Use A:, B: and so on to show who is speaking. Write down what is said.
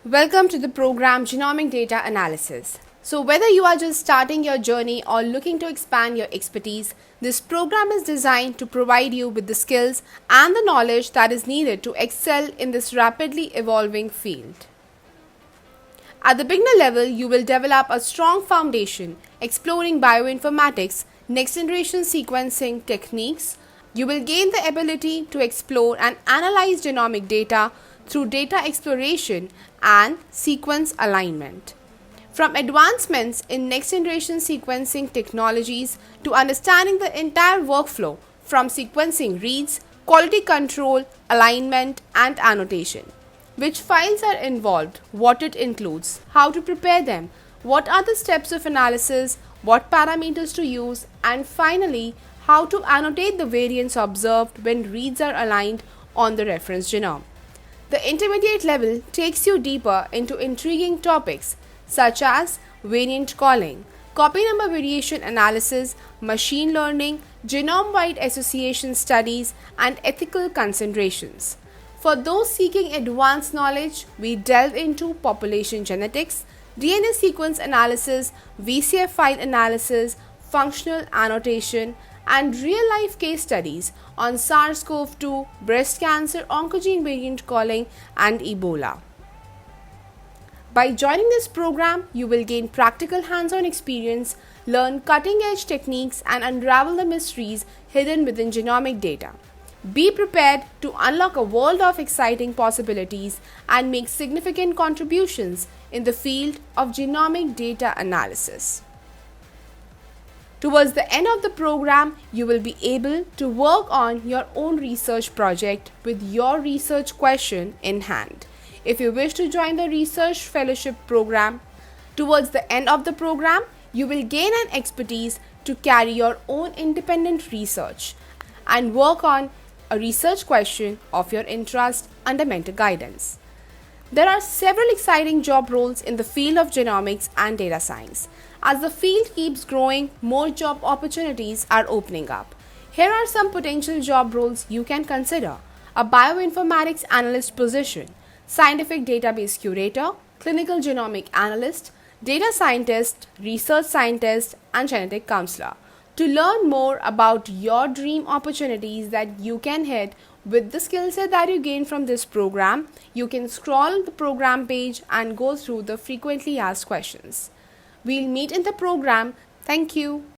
A: Welcome to the program Genomic Data Analysis. So whether you are just starting your journey or looking to expand your expertise, this program is designed to provide you with the skills and the knowledge that is needed to excel in this rapidly evolving field. At the beginner level, you will develop a strong foundation exploring bioinformatics, next-generation sequencing techniques. You will gain the ability to explore and analyze genomic data through data exploration and sequence alignment. From advancements in next-generation sequencing technologies to understanding the entire workflow from sequencing reads, quality control, alignment, and annotation. Which files are involved, what it includes, how to prepare them, what are the steps of analysis, what parameters to use, and finally, how to annotate the variants observed when reads are aligned on the reference genome. The intermediate level takes you deeper into intriguing topics such as variant calling, copy number variation analysis, machine learning, genome-wide association studies, and ethical considerations. For those seeking advanced knowledge, we delve into population genetics, DNA sequence analysis, VCF file analysis, functional annotation, and real-life case studies on SARS-CoV-2, breast cancer, oncogene variant calling, and Ebola. By joining this program, you will gain practical hands-on experience, learn cutting-edge techniques, and unravel the mysteries hidden within genomic data. Be prepared to unlock a world of exciting possibilities and make significant contributions in the field of genomic data analysis. Towards the end of the program, you will be able to work on your own research project with your research question in hand. If you wish to join the Research Fellowship program, towards the end of the program, you will gain an expertise to carry your own independent research and work on a research question of your interest under mentor guidance. There are several exciting job roles in the field of genomics and data science. As the field keeps growing, more job opportunities are opening up. Here are some potential job roles you can consider: a bioinformatics analyst position, scientific database curator, clinical genomic analyst, data scientist, research scientist, and genetic counselor. To learn more about your dream opportunities that you can hit with the skill set that you gain from this program, you can scroll the program page and go through the frequently asked questions. We'll meet in the program. Thank you.